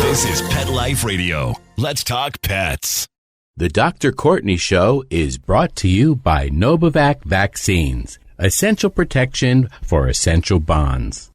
This is Pet Life Radio. Let's talk pets. The DrCourtney Show is brought to you by Novavax Vaccines, essential protection for essential bonds.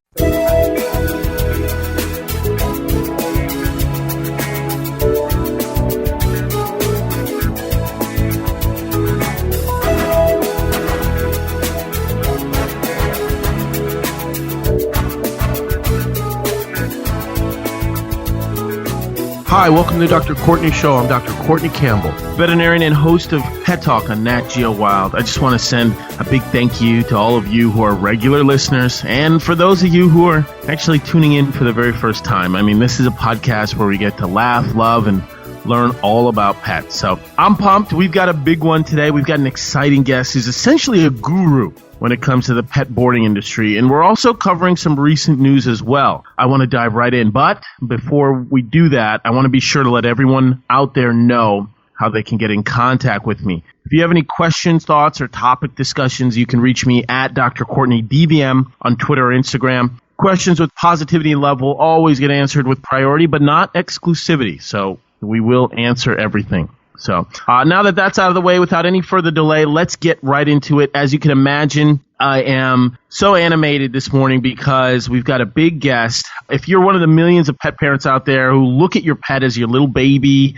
Hi, welcome to the DrCourtney Show. I'm Dr. Courtney Campbell, veterinarian and host of Pet Talk on Nat Geo Wild. I just want to send a big thank you to all of you who are regular listeners, and for those of you who are actually tuning in for the very first time. I mean, this is a podcast where we get to laugh, love, and learn all about pets. So I'm pumped. We've got a big one today. We've got an exciting guest who's essentially a guru when it comes to the pet boarding industry. And we're also covering some recent news as well. I want to dive right in. But before we do that, I want to be sure to let everyone out there know how they can get in contact with me. If you have any questions, thoughts, or topic discussions, you can reach me at DrCourtney DVM on Twitter or Instagram. Questions with positivity and love will always get answered with priority, but not exclusivity. So we will answer everything. So now that that's out of the way, without any further delay, let's get right into it. As you can imagine, I am so animated this morning because we've got a big guest. If you're one of the millions of pet parents out there who look at your pet as your little baby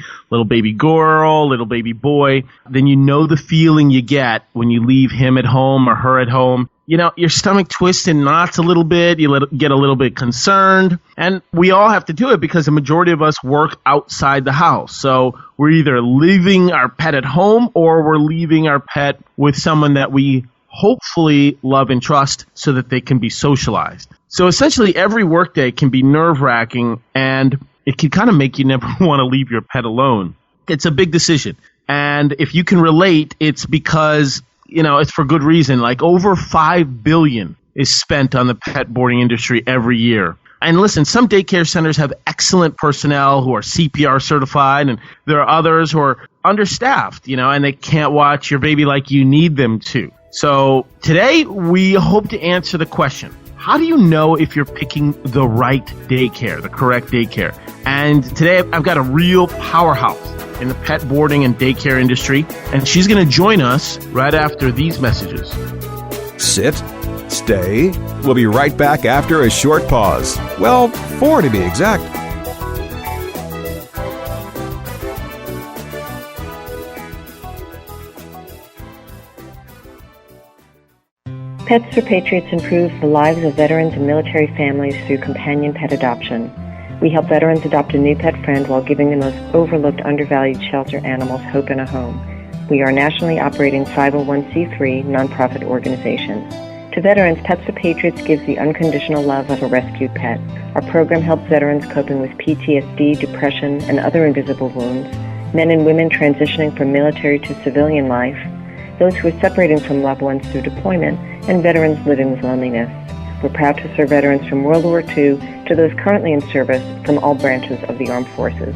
girl, little baby boy, then you know the feeling you get when you leave him at home or her at home. You know, your stomach twists and knots a little bit. You get a little bit concerned. And we all have to do it because the majority of us work outside the house. So we're either leaving our pet at home or we're leaving our pet with someone that we hopefully love and trust so that they can be socialized. So essentially every workday can be nerve-wracking, and it can kind of make you never want to leave your pet alone. It's a big decision. And if you can relate, it's because, you know, it's for good reason. Like over $5 billion is spent on the pet boarding industry every year. And listen, some daycare centers have excellent personnel who are CPR certified, and there are others who are understaffed, you know, and they can't watch your baby like you need them to. So today we hope to answer the question, how do you know if you're picking the right daycare, the correct daycare? And today I've got a real powerhouse in the pet boarding and daycare industry, and she's going to join us right after these messages. Sit, stay. We'll be right back after a short pause. Well, 4 to be exact. Pets for Patriots improves the lives of veterans and military families through companion pet adoption. We help veterans adopt a new pet friend while giving the most overlooked, undervalued shelter animals hope in a home. We are a nationally operating 501c3 nonprofit organization. To veterans, Pets for Patriots gives the unconditional love of a rescued pet. Our program helps veterans coping with PTSD, depression, and other invisible wounds, men and women transitioning from military to civilian life, those who are separating from loved ones through deployment, and veterans living with loneliness. We're proud to serve veterans from World War II to those currently in service from all branches of the armed forces.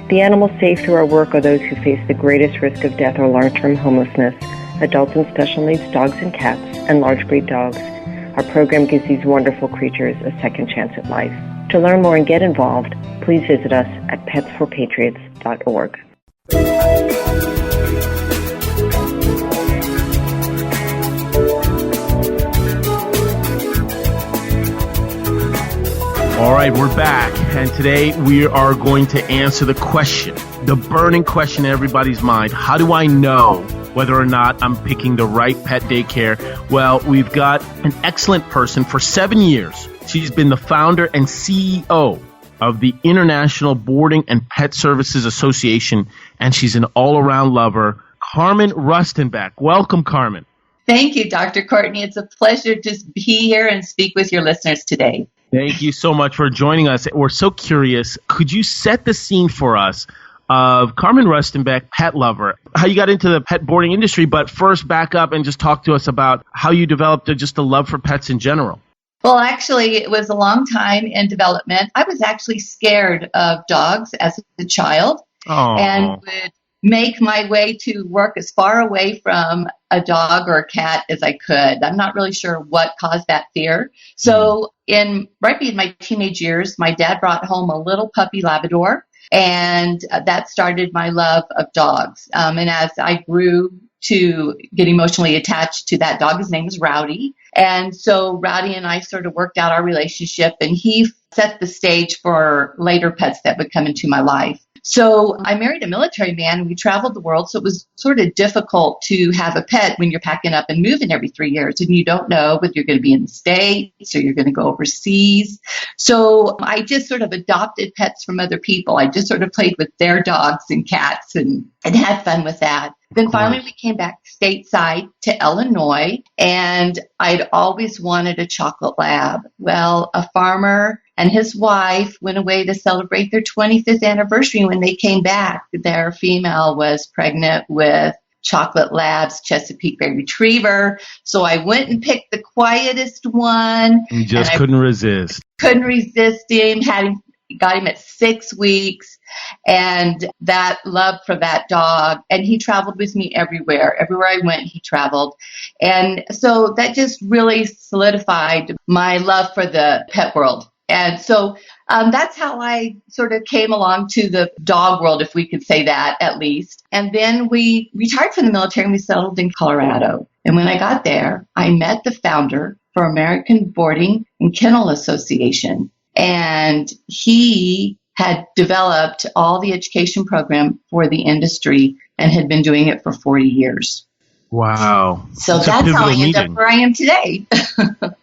The animals saved through our work are those who face the greatest risk of death or long-term homelessness, adults and special needs dogs and cats, and large breed dogs. Our program gives these wonderful creatures a second chance at life. To learn more and get involved, please visit us at petsforpatriots.org. All right, we're back, and today we are going to answer the question, the burning question in everybody's mind. How do I know whether or not I'm picking the right pet daycare? Well, we've got an excellent person. For 7 years, she's been the founder and CEO of the International Boarding and Pet Services Association, and she's an all-around lover, Carmen Rustenbeck. Welcome, Carmen. Thank you, Dr. Courtney. It's a pleasure to be here and speak with your listeners today. Thank you so much for joining us. We're so curious. Could you set the scene for us of Carmen Rustenbeck, pet lover, how you got into the pet boarding industry, but first back up and just talk to us about how you developed just a love for pets in general. Well, actually, it was a long time in development. I was actually scared of dogs as a child. Aww. And would make my way to work as far away from a dog or a cat as I could. I'm not really sure what caused that fear. So right in my teenage years, my dad brought home a little puppy Labrador, and that started my love of dogs. And as I grew to get emotionally attached to that dog, his name is Rowdy. And so Rowdy and I sort of worked out our relationship, and he set the stage for later pets that would come into my life. So I married a military man, and we traveled the world. So it was sort of difficult to have a pet when you're packing up and moving every 3 years, and you don't know whether you're going to be in the States or you're going to go overseas. So I just sort of adopted pets from other people. I just sort of played with their dogs and cats and had fun with that. Then finally we came back stateside to Illinois, and I'd always wanted a chocolate lab. Well, a farmer and his wife went away to celebrate their 25th anniversary. When they came back, their female was pregnant with chocolate labs, Chesapeake Bay Retriever. So I went and picked the quietest one. You just couldn't resist. Couldn't resist him, got him at 6 weeks, and that love for that dog. And he traveled with me everywhere. Everywhere I went, he traveled. And so that just really solidified my love for the pet world. And so that's how I sort of came along to the dog world, if we could say that at least. And then we retired from the military and we settled in Colorado. And when I got there, I met the founder for American Boarding and Kennel Association. And he had developed all the education program for the industry and had been doing it for 40 years. Wow. So that's how I ended up where I am today.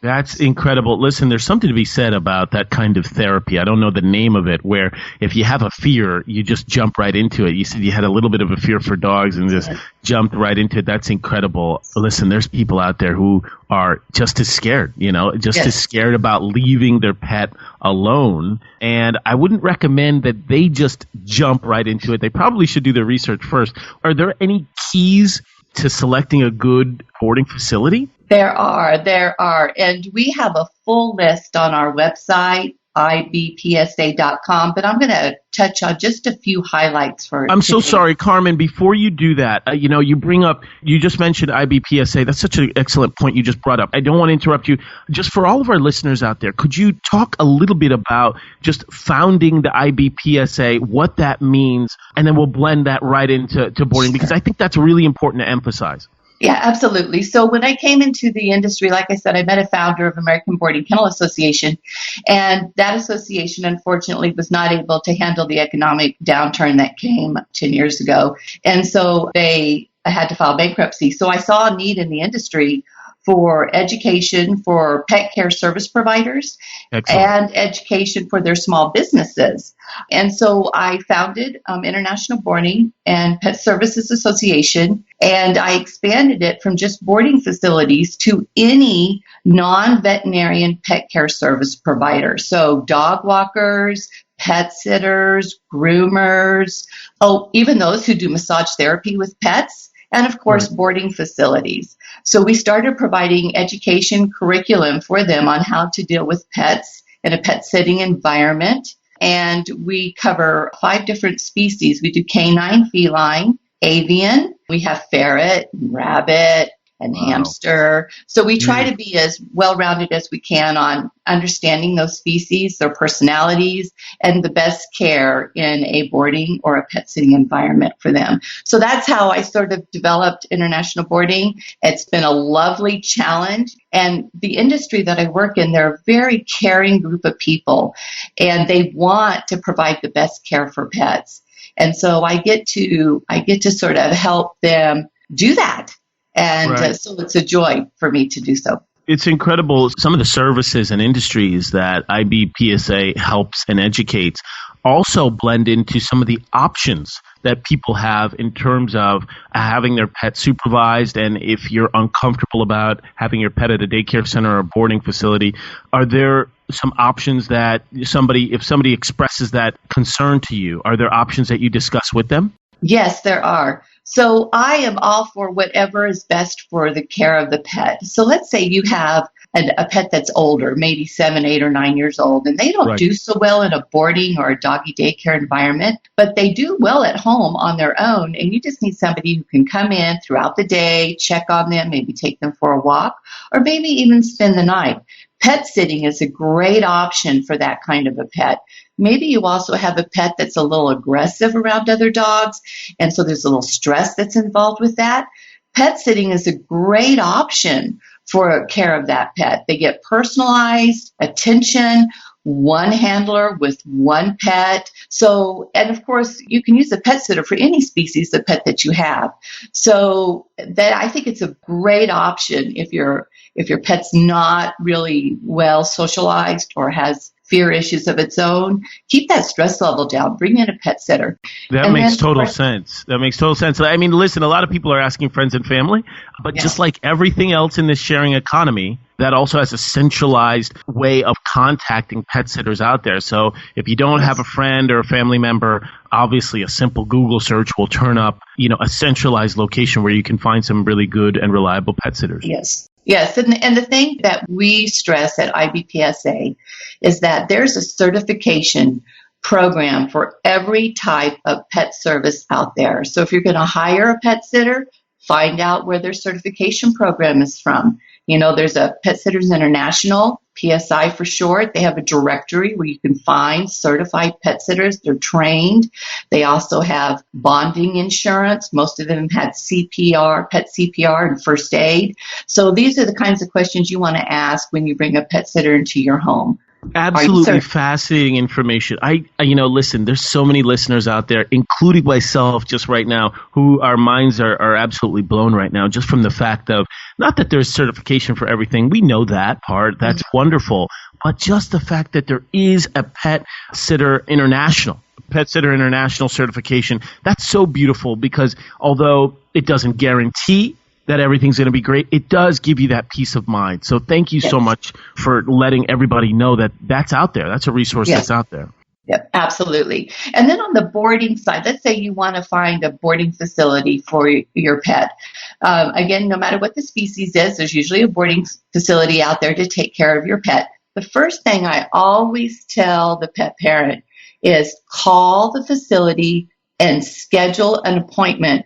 That's incredible. Listen, there's something to be said about that kind of therapy. I don't know the name of it, where if you have a fear, you just jump right into it. You said you had a little bit of a fear for dogs and just jumped right into it. That's incredible. Listen, there's people out there who are just as scared, as scared about leaving their pet alone. And I wouldn't recommend that they just jump right into it. They probably should do their research first. Are there any keys to selecting a good boarding facility? There are. And we have a full list on our website, ibpsa.com, but I'm going to touch on just a few highlights for I'm so sorry, Carmen, before you do that, you just mentioned IBPSA. That's such an excellent point you just brought up. I don't want to interrupt you. Just for all of our listeners out there, could you talk a little bit about just founding the IBPSA, what that means, and then we'll blend that right into boarding, because I think that's really important to emphasize. Yeah, absolutely. So when I came into the industry, like I said, I met a founder of American Boarding Kennel Association, and that association, unfortunately, was not able to handle the economic downturn that came 10 years ago. And so they had to file bankruptcy. So I saw a need in the industry for education for pet care service providers. Excellent. And education for their small businesses. And so I founded International Boarding and Pet Services Association, and I expanded it from just boarding facilities to any non-veterinarian pet care service provider. So dog walkers, pet sitters, groomers, even those who do massage therapy with pets, and of course, boarding facilities. So we started providing education curriculum for them on how to deal with pets in a pet sitting environment. And we cover 5 different species. We do canine, feline, avian. We have ferret, rabbit, and hamster. So we try to be as well-rounded as we can on understanding those species, their personalities, and the best care in a boarding or a pet sitting environment for them. So that's how I sort of developed International Boarding. It's been a lovely challenge. And the industry that I work in, they're a very caring group of people, and they want to provide the best care for pets. And so I get to sort of help them do that. And so it's a joy for me to do so. It's incredible. Some of the services and industries that IBPSA helps and educates also blend into some of the options that people have in terms of having their pet supervised. And if you're uncomfortable about having your pet at a daycare center or a boarding facility, are there some options that if somebody expresses that concern to you, are there options that you discuss with them? Yes, there are. So I am all for whatever is best for the care of the pet. So let's say you have a pet that's older, maybe 7, 8, or 9 years old, and they don't do so well in a boarding or a doggy daycare environment, but they do well at home on their own. And you just need somebody who can come in throughout the day, check on them, maybe take them for a walk, or maybe even spend the night. Pet sitting is a great option for that kind of a pet. Maybe you also have a pet that's a little aggressive around other dogs, and so there's a little stress that's involved with that. Pet sitting is a great option for care of that pet. They get personalized attention, one handler with one pet. So, and of course, you can use a pet sitter for any species of pet that you have. So that I think it's a great option if your pet's not really well socialized or has fear issues of its own. Keep that stress level down. Bring in a pet sitter. That makes total sense. That makes total sense. I mean, listen, a lot of people are asking friends and family, but just like everything else in this sharing economy, that also has a centralized way of contacting pet sitters out there. So if you don't have a friend or a family member, obviously a simple Google search will turn up, a centralized location where you can find some really good and reliable pet sitters. Yes, and the thing that we stress at IBPSA is that there's a certification program for every type of pet service out there. So if you're going to hire a pet sitter, find out where their certification program is from. There's a Pet Sitters International, PSI for short. They have a directory where you can find certified pet sitters. They're trained. They also have bonding insurance. Most of them had CPR, pet CPR, and first aid. So these are the kinds of questions you want to ask when you bring a pet sitter into your home. Absolutely fascinating information. Listen, there's so many listeners out there, including myself just right now, who our minds are absolutely blown right now, just from the fact of, not that there's certification for everything. We know that part. That's wonderful. But just the fact that there is a Pet Sitter International certification, that's so beautiful, because although it doesn't guarantee that everything's going to be great, it does give you that peace of mind. So thank you so much for letting everybody know that that's out there. That's a resource that's out there. Yep, absolutely. And then on the boarding side, let's say you want to find a boarding facility for your pet. Again, no matter what the species is, there's usually a boarding facility out there to take care of your pet. The first thing I always tell the pet parent is call the facility and schedule an appointment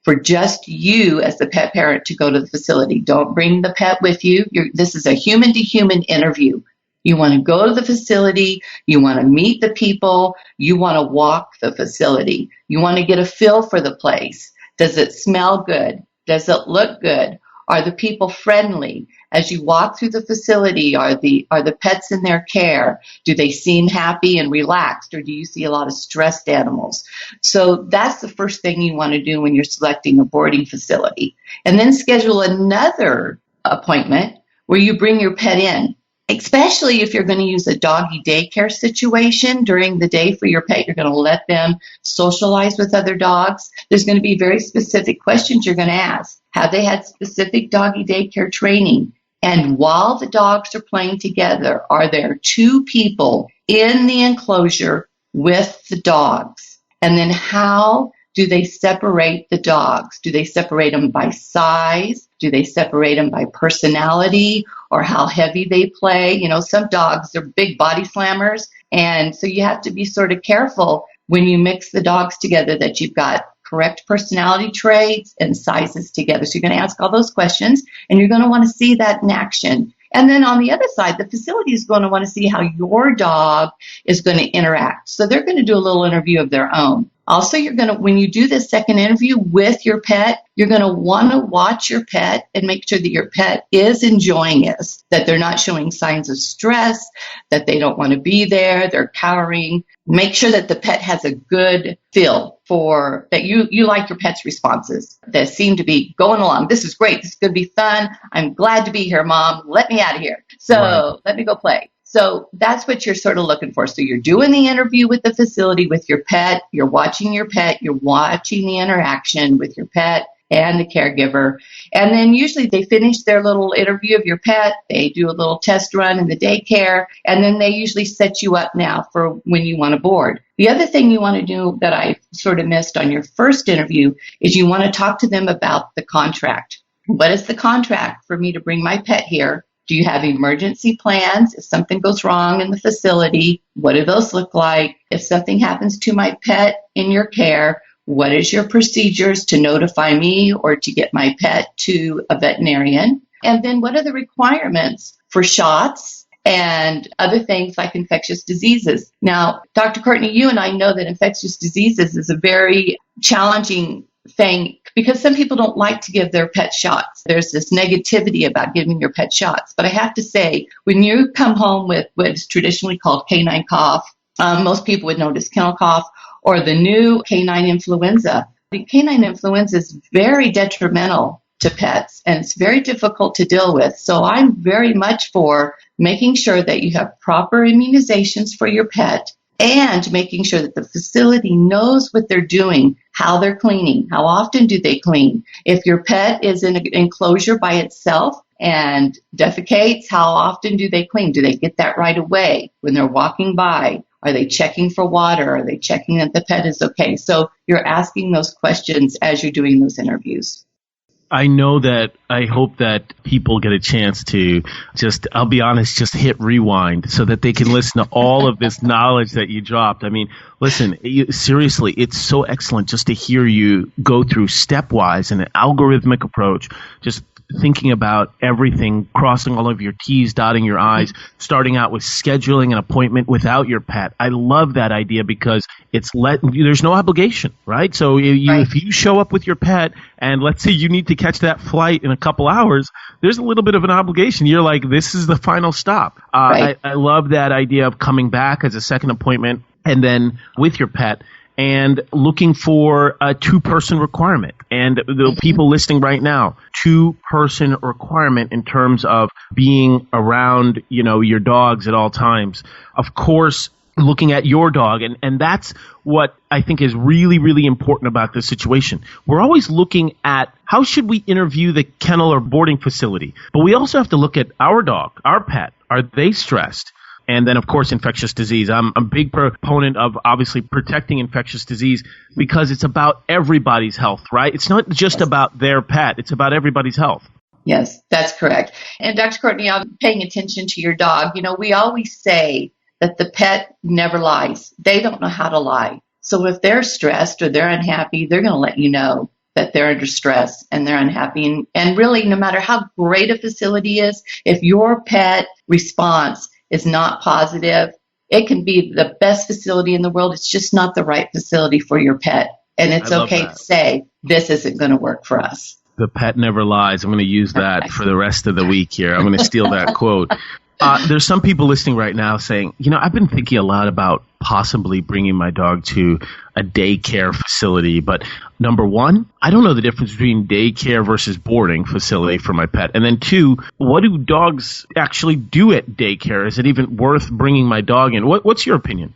for just you as the pet parent to go to the facility. Don't bring the pet with you. This is a human-to-human interview. You want to go to the facility. You want to meet the people. You want to walk the facility. You want to get a feel for the place. Does it smell good? Does it look good? Are the people friendly? As you walk through the facility, are the pets in their care? Do they seem happy and relaxed, or do you see a lot of stressed animals? So that's the first thing you want to do when you're selecting a boarding facility. And then schedule another appointment where you bring your pet in. Especially if you're going to use a doggy daycare situation during the day for your pet, you're going to let them socialize with other dogs. There's going to be very specific questions you're going to ask. Have they had specific doggy daycare training? And while the dogs are playing together, are there two people in the enclosure with the dogs? And then how do they separate the dogs? Do they separate them by size? Do they separate them by personality or how heavy they play? Some dogs are big body slammers. And so you have to be sort of careful when you mix the dogs together that you've got correct personality traits and sizes together. So you're going to ask all those questions, and you're going to want to see that in action. And then on the other side, the facility is going to want to see how your dog is going to interact. So they're going to do a little interview of their own. Also, when you do this second interview with your pet, you're going to want to watch your pet and make sure that your pet is enjoying it, that they're not showing signs of stress, that they don't want to be there, they're cowering. Make sure that the pet has a good feel for that you like your pet's responses that seem to be going along. This is great. This is going to be fun. I'm glad to be here, Mom. Let me out of here. So Let me go play. So that's what you're sort of looking for. So you're doing the interview with the facility with your pet. You're watching your pet. You're watching the interaction with your pet and the caregiver. And then usually they finish their little interview of your pet. They do a little test run in the daycare. And then they usually set you up now for when you want to board. The other thing you want to do that I sort of missed on your first interview is you want to talk to them about the contract. What is the contract for me to bring my pet here? Do you have emergency plans? If something goes wrong in the facility, what do those look like? If something happens to my pet in your care, what is your procedures to notify me or to get my pet to a veterinarian? And then what are the requirements for shots and other things like infectious diseases? Now, Dr. Courtney, you and I know that infectious diseases is a very challenging thing because some people don't like to give their pet shots. There's this negativity about giving your pet shots. But I have to say, when you come home with what's traditionally called canine cough, most people would know this kennel cough, or the new canine influenza. The canine influenza is very detrimental to pets, and it's very difficult to deal with. So I'm very much for making sure that you have proper immunizations for your pet and making sure that the facility knows what they're doing, how they're cleaning, how often do they clean. If your pet is in an enclosure by itself and defecates, how often do they clean? Do they get that right away when they're walking by? Are they checking for water? Are they checking that the pet is okay? So you're asking those questions as you're doing those interviews. I know that I hope that people get a chance to I'll be honest, just hit rewind so that they can listen to all of this knowledge that you dropped. I mean, listen, seriously, it's so excellent just to hear you go through stepwise and an algorithmic approach, just thinking about everything, crossing all of your T's, dotting your I's, starting out with scheduling an appointment without your pet. I love that idea because there's no obligation, right? So if you show up with your pet and let's say you need to catch that flight in a couple hours, there's a little bit of an obligation. You're like, this is the final stop. I love that idea of coming back as a second appointment and then with your pet and looking for a 2-person requirement. And the people listening right now, 2-person requirement in terms of being around, your dogs at all times. Of course, looking at your dog. And that's what I think is really, really important about this situation. We're always looking at how should we interview the kennel or boarding facility. But we also have to look at our dog, our pet. Are they stressed? And then, of course, infectious disease. I'm a big proponent of obviously protecting infectious disease because it's about everybody's health, right? It's not just about their pet. It's about everybody's health. Yes, that's correct. And Dr. Courtney, I'm paying attention to your dog. We always say that the pet never lies. They don't know how to lie. So if they're stressed or they're unhappy, they're going to let you know that they're under stress and they're unhappy. And really, no matter how great a facility is, if your pet response is not positive, it can be the best facility in the world. It's just not the right facility for your pet. And it's okay to say, this isn't going to work for us. The pet never lies. I'm going to use that for the rest of the week here. I'm going to steal that quote. There's some people listening right now saying, I've been thinking a lot about possibly bringing my dog to a daycare facility. But number one, I don't know the difference between daycare versus boarding facility for my pet. And then 2, what do dogs actually do at daycare? Is it even worth bringing my dog in? What's your opinion?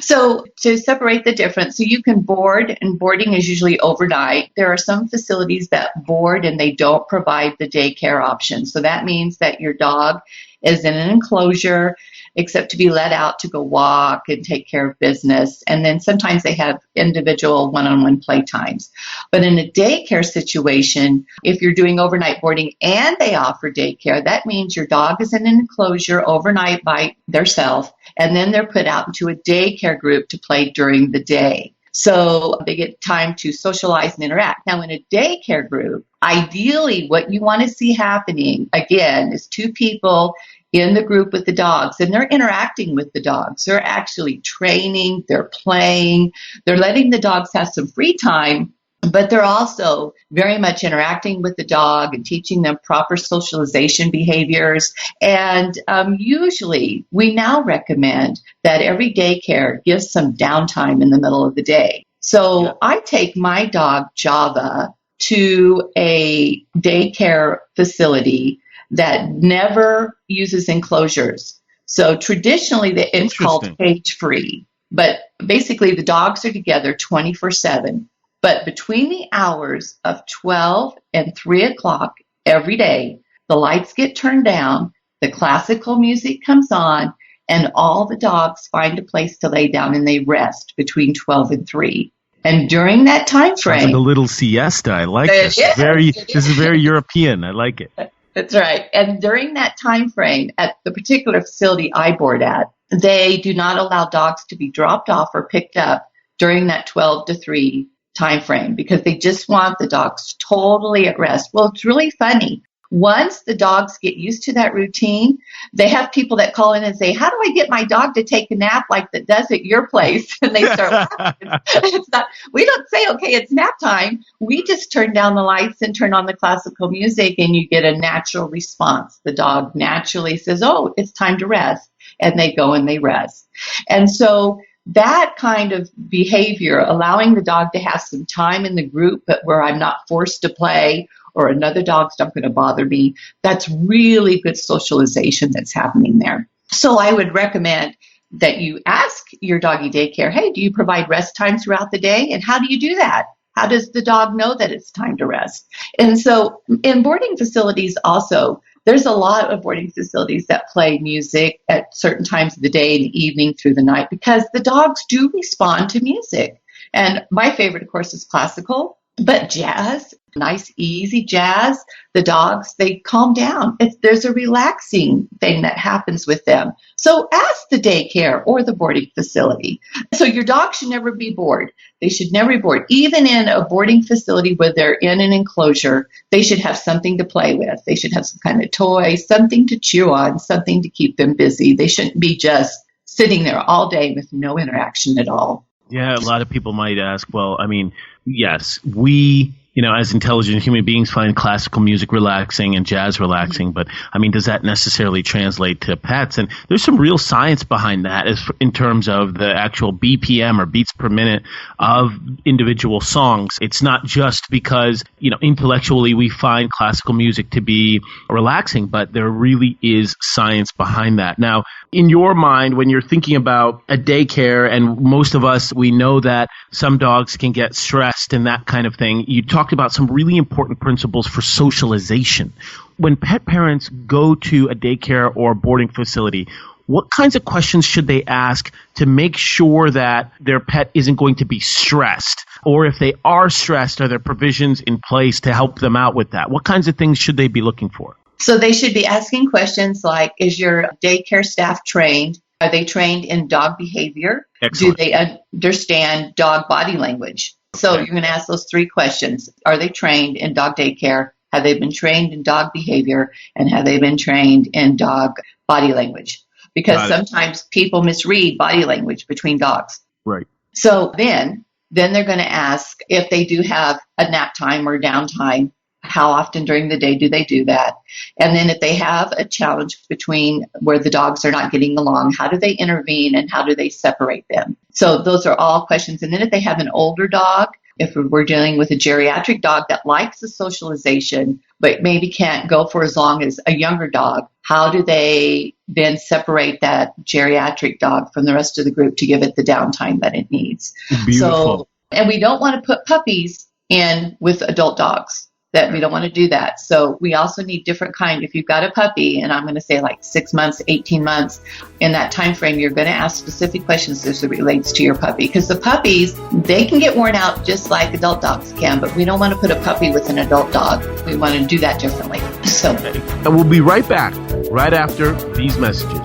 So to separate the difference, so you can board, and boarding is usually overnight. There are some facilities that board and they don't provide the daycare option. So that means that your dog is in an enclosure, except to be let out to go walk and take care of business. And then sometimes they have individual one-on-one play times. But in a daycare situation, if you're doing overnight boarding and they offer daycare, that means your dog is in an enclosure overnight by themselves, and then they're put out into a daycare group to play during the day. So they get time to socialize and interact. Now, in a daycare group, ideally what you want to see happening, again, is 2 people in the group with the dogs, and they're interacting with the dogs. They're actually training, they're playing, they're letting the dogs have some free time, but they're also very much interacting with the dog and teaching them proper socialization behaviors. And usually we now recommend that every daycare gives some downtime in the middle of the day. So I take my dog Java to a daycare facility that never uses enclosures. So traditionally it's called cage free, but basically the dogs are together 24/7. But between the hours of 12 and 3 o'clock every day, the lights get turned down, the classical music comes on, and all the dogs find a place to lay down and they rest between 12 and 3. And during that time frame, sounds like a little siesta. I like this. This is very European. I like it. That's right. And during that time frame, at the particular facility I board at, they do not allow dogs to be dropped off or picked up during that 12 to 3 time frame because they just want the dogs totally at rest. Well, it's really funny. Once the dogs get used to that routine, they have people that call in and say, how do I get my dog to take a nap like that does at your place? And they start laughing. We don't say, okay, it's nap time. We just turn down the lights and turn on the classical music, and you get a natural response. The dog naturally says, oh, it's time to rest. And they go and they rest. And so that kind of behavior, allowing the dog to have some time in the group, but where I'm not forced to play or another dog's not going to bother me, that's really good socialization that's happening there. So I would recommend that you ask your doggy daycare, hey, do you provide rest times throughout the day? And how do you do that? How does the dog know that it's time to rest? And so in boarding facilities also, there's a lot of boarding facilities that play music at certain times of the day and evening through the night because the dogs do respond to music. And my favorite, of course, is classical, but jazz, nice, easy jazz. The dogs, they calm down. There's a relaxing thing that happens with them. So ask the daycare or the boarding facility. So your dog should never be bored. They should never be bored. Even in a boarding facility where they're in an enclosure, they should have something to play with. They should have some kind of toy, something to chew on, something to keep them busy. They shouldn't be just sitting there all day with no interaction at all. Yeah, a lot of people might ask, well, I mean, yes, we, as intelligent human beings find classical music relaxing and jazz relaxing, but I mean, does that necessarily translate to pets? And there's some real science behind that in terms of the actual BPM or beats per minute of individual songs. It's not just because, intellectually we find classical music to be relaxing, but there really is science behind that. Now, in your mind, when you're thinking about a daycare, and most of us, we know that some dogs can get stressed and that kind of thing, you talked about some really important principles for socialization. When pet parents go to a daycare or boarding facility, what kinds of questions should they ask to make sure that their pet isn't going to be stressed? Or if they are stressed, are there provisions in place to help them out with that? What kinds of things should they be looking for? So they should be asking questions like, is your daycare staff trained? Are they trained in dog behavior? Excellent. Do they understand dog body language? So you're going to ask those 3 questions. Are they trained in dog daycare? Have they been trained in dog behavior? And have they been trained in dog body language? Because sometimes people misread body language between dogs. Right. So then they're going to ask if they do have a nap time or downtime. How often during the day do they do that? And then if they have a challenge between where the dogs are not getting along, how do they intervene and how do they separate them? So those are all questions. And then if they have an older dog, if we're dealing with a geriatric dog that likes the socialization, but maybe can't go for as long as a younger dog, how do they then separate that geriatric dog from the rest of the group to give it the downtime that it needs? Beautiful. And we don't want to put puppies in with adult dogs. That we don't want to do that. So we also need different kind. If you've got a puppy, and I'm going to say like 6 months, 18 months, in that time frame, you're going to ask specific questions as it relates to your puppy. Because the puppies, they can get worn out just like adult dogs can, but we don't want to put a puppy with an adult dog. We want to do that differently. So, and we'll be right back, right after these messages.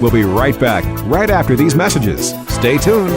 We'll be right back, right after these messages. Stay tuned.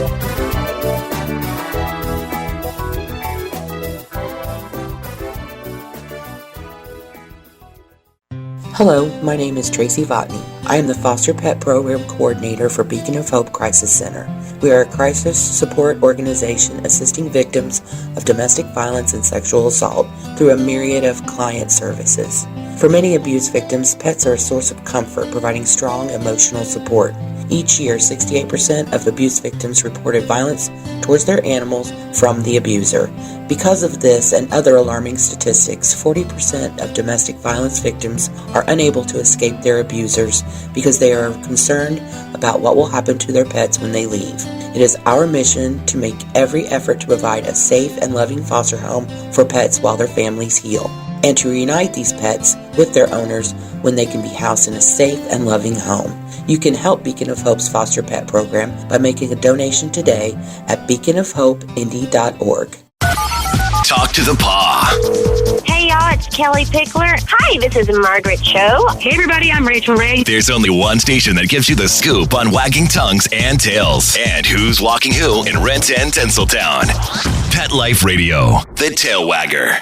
Hello, my name is Tracy Votney. I am the Foster Pet Program Coordinator for Beacon of Hope Crisis Center. We are a crisis support organization assisting victims of domestic violence and sexual assault through a myriad of client services. For many abuse victims, pets are a source of comfort, providing strong emotional support. Each year, 68% of abuse victims reported violence towards their animals from the abuser. Because of this and other alarming statistics, 40% of domestic violence victims are unable to escape their abusers because they are concerned about what will happen to their pets when they leave. It is our mission to make every effort to provide a safe and loving foster home for pets while their families heal, and to reunite these pets with their owners when they can be housed in a safe and loving home. You can help Beacon of Hope's foster pet program by making a donation today at beaconofhopeindy.org. Talk to the paw. Hey y'all, it's Kelly Pickler. Hi, this is Margaret Cho. Hey everybody, I'm Rachel Ray. There's only one station that gives you the scoop on wagging tongues and tails. And who's walking who in Rent and Tinseltown. Pet Life Radio, the Tail Wagger.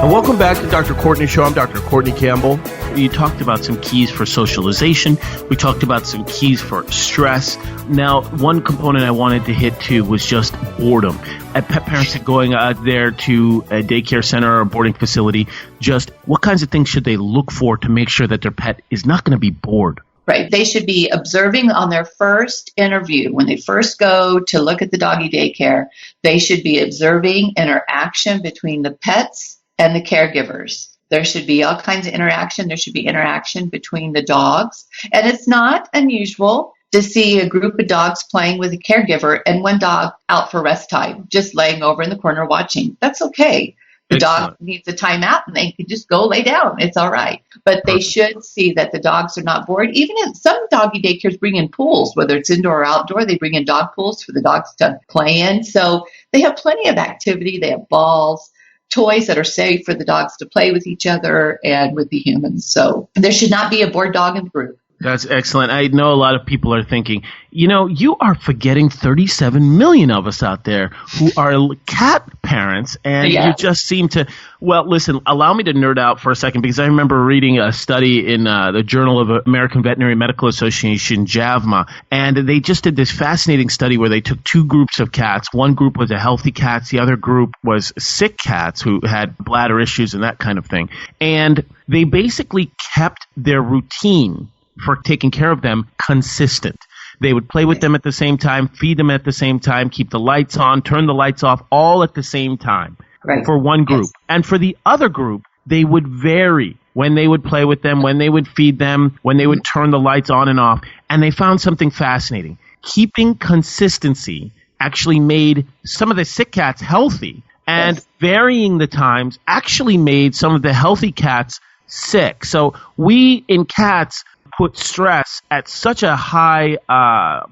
And welcome back to Dr. Courtney Show. I'm Dr. Courtney Campbell. You talked about some keys for socialization. We talked about some keys for stress. Now, one component I wanted to hit too was just boredom. At pet parents going out there to a daycare center or a boarding facility, just what kinds of things should they look for to make sure that their pet is not going to be bored? Right. They should be observing on their first interview. When they first go to look at the doggy daycare, they should be observing interaction between the pets and the caregivers. There should be all kinds of interaction. There should be interaction between the dogs. And it's not unusual to see a group of dogs playing with a caregiver and one dog out for rest time, just laying over in the corner watching. That's okay. The dog needs a timeout and they can just go lay down. It's all right. But they should see that the dogs are not bored. Even if some doggy daycares bring in pools, whether it's indoor or outdoor, they bring in dog pools for the dogs to play in. So they have plenty of activity. They have balls, toys that are safe for the dogs to play with each other and with the humans. So there should not be a bored dog in the group. That's excellent. I know a lot of people are thinking, you are forgetting 37 million of us out there who are cat parents, and you just seem to, well, listen, allow me to nerd out for a second, because I remember reading a study in the Journal of American Veterinary Medical Association, JAVMA, and they just did this fascinating study where they took two groups of cats. One group was a healthy cats, the other group was sick cats who had bladder issues and that kind of thing. And they basically kept their routine for taking care of them consistent. They would play with them at the same time, feed them at the same time, keep the lights on, turn the lights off, all at the same time for one group. Yes. And for the other group, they would vary when they would play with them, when they would feed them, when they would turn the lights on and off. And they found something fascinating. Keeping consistency actually made some of the sick cats healthy, and varying the times actually made some of the healthy cats sick. So we in cats put stress at such a high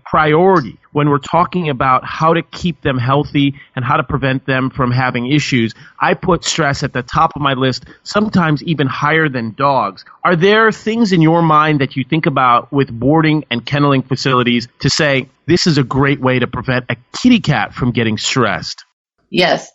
priority when we're talking about how to keep them healthy and how to prevent them from having issues. I put stress at the top of my list, sometimes even higher than dogs. Are there things in your mind that you think about with boarding and kenneling facilities to say, this is a great way to prevent a kitty cat from getting stressed? Yes.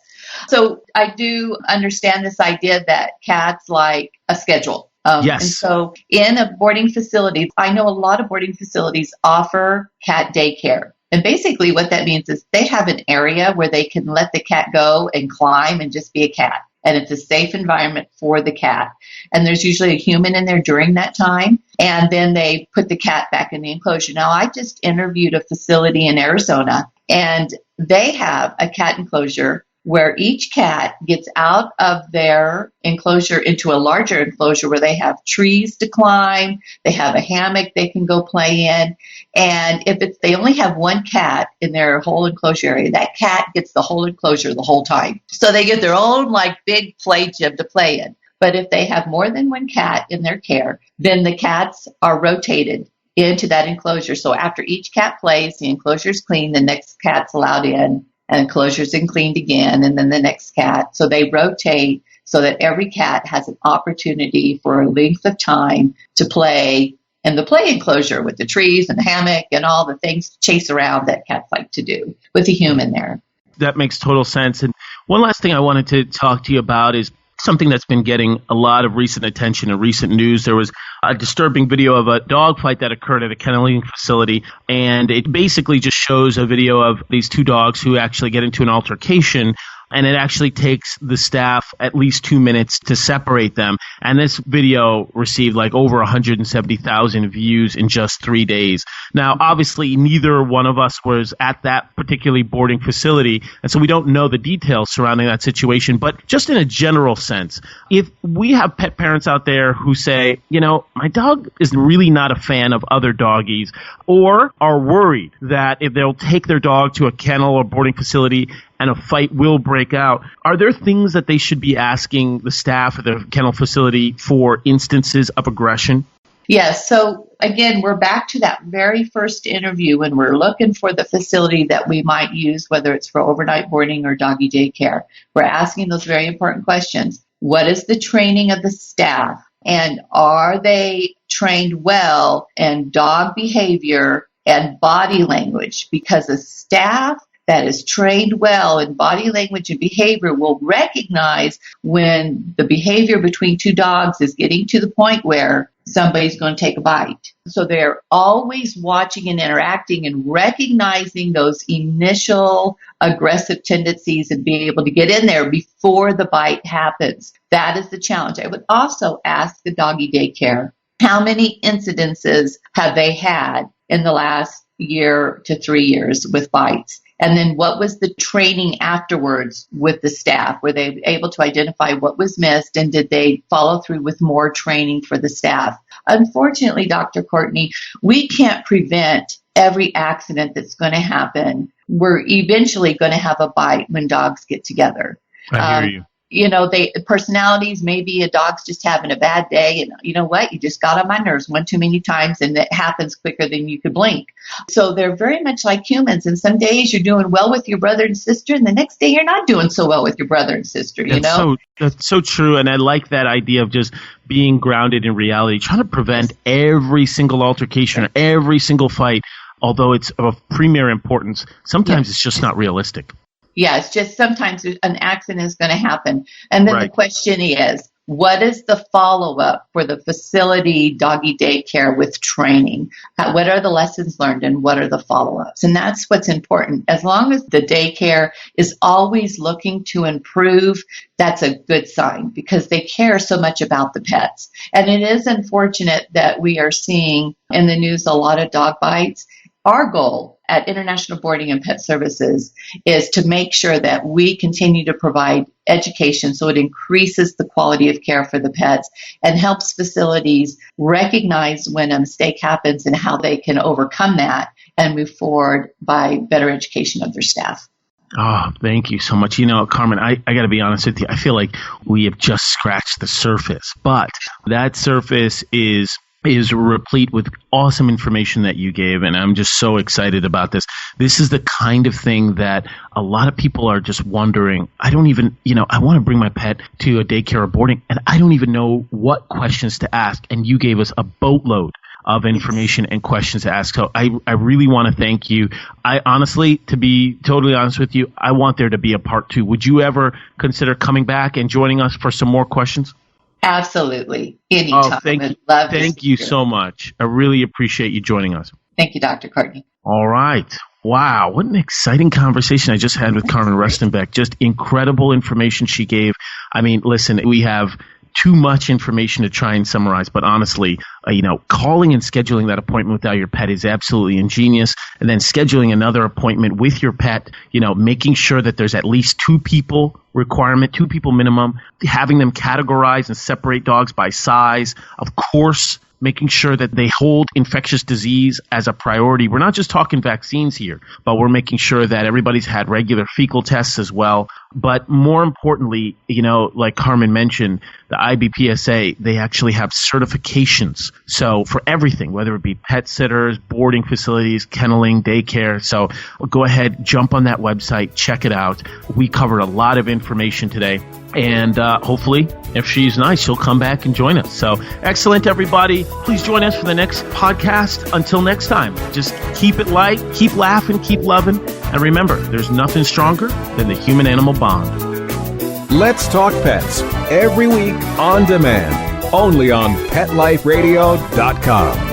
So I do understand this idea that cats like a schedule. Yes. And so in a boarding facility, I know a lot of boarding facilities offer cat daycare. And basically what that means is they have an area where they can let the cat go and climb and just be a cat. And it's a safe environment for the cat. And there's usually a human in there during that time. And then they put the cat back in the enclosure. Now, I just interviewed a facility in Arizona, and they have a cat enclosure where each cat gets out of their enclosure into a larger enclosure where they have trees to climb, they have a hammock they can go play in, and if they only have one cat in their whole enclosure area, that cat gets the whole enclosure the whole time. So they get their own big play gym to play in. But if they have more than one cat in their care, then the cats are rotated into that enclosure. So after each cat plays, the enclosure is clean, the next cat's allowed in, and enclosures and cleaned again, and then the next cat. So they rotate so that every cat has an opportunity for a length of time to play in the play enclosure with the trees and the hammock and all the things to chase around that cats like to do with a human there. That makes total sense. And one last thing I wanted to talk to you about is something that's been getting a lot of recent attention in recent news. There was a disturbing video of a dog fight that occurred at a kenneling facility, and it basically just shows a video of these two dogs who actually get into an altercation, and it actually takes the staff at least 2 minutes to separate them. And this video received over 170,000 views in just 3 days. Now, obviously, neither one of us was at that particularly boarding facility, and so we don't know the details surrounding that situation. But just in a general sense, if we have pet parents out there who say, my dog is really not a fan of other doggies, or are worried that if they'll take their dog to a kennel or boarding facility and a fight will break out. Are there things that they should be asking the staff at the kennel facility for instances of aggression? Yes. So again, we're back to that very first interview when we're looking for the facility that we might use, whether it's for overnight boarding or doggy daycare. We're asking those very important questions. What is the training of the staff? And are they trained well in dog behavior and body language? Because a staff that is trained well in body language and behavior will recognize when the behavior between two dogs is getting to the point where somebody's going to take a bite. So they're always watching and interacting and recognizing those initial aggressive tendencies and being able to get in there before the bite happens. That is the challenge. I would also ask the doggy daycare, how many incidences have they had in the last year to 3 years with bites? And then what was the training afterwards with the staff? Were they able to identify what was missed, and did they follow through with more training for the staff? Unfortunately, Dr. Courtney, we can't prevent every accident that's going to happen. We're eventually going to have a bite when dogs get together. I hear you. Personalities, maybe a dog's just having a bad day, and you know what? You just got on my nerves one too many times, and it happens quicker than you could blink. So they're very much like humans, and some days you're doing well with your brother and sister, and the next day you're not doing so well with your brother and sister, That's so true, and I like that idea of just being grounded in reality, trying to prevent every single altercation or every single fight, although it's of premier importance. Sometimes it's just not realistic. Yeah, it's just sometimes an accident is going to happen. And then the question is, what is the follow-up for the facility doggy daycare with training? What are the lessons learned and what are the follow-ups? And that's what's important. As long as the daycare is always looking to improve, that's a good sign because they care so much about the pets. And it is unfortunate that we are seeing in the news a lot of dog bites. Our goal at International Boarding and Pet Services is to make sure that we continue to provide education so it increases the quality of care for the pets and helps facilities recognize when a mistake happens and how they can overcome that and move forward by better education of their staff. Oh, thank you so much. Carmen, I got to be honest with you. I feel like we have just scratched the surface, but that surface is replete with awesome information that you gave, and I'm just so excited about this. This is the kind of thing that a lot of people are just wondering. I don't even, I want to bring my pet to a daycare or boarding, and I don't even know what questions to ask, and you gave us a boatload of information and questions to ask. So I really want to thank you. I honestly, to be totally honest with you, I want there to be a part 2. Would you ever consider coming back and joining us for some more questions? Absolutely. Anytime. Oh, thank you so much. I really appreciate you joining us. Thank you, Dr. Courtney. All right. Wow. What an exciting conversation I just had with Carmen Rustenbeck. Just incredible information she gave. I mean, listen, we have too much information to try and summarize, but honestly, calling and scheduling that appointment without your pet is absolutely ingenious. And then scheduling another appointment with your pet, making sure that there's at least 2 people requirement, 2 people minimum, having them categorize and separate dogs by size. Of course, making sure that they hold infectious disease as a priority. We're not just talking vaccines here, but we're making sure that everybody's had regular fecal tests as well. But more importantly, like Carmen mentioned, the IBPSA, they actually have certifications. So for everything, whether it be pet sitters, boarding facilities, kenneling, daycare. So go ahead, jump on that website, check it out. We covered a lot of information today. And hopefully, if she's nice, she'll come back and join us. So excellent, everybody. Please join us for the next podcast. Until next time, just keep it light, keep laughing, keep loving. And remember, there's nothing stronger than the human-animal bond. Let's Talk Pets, every week on demand, only on PetLifeRadio.com.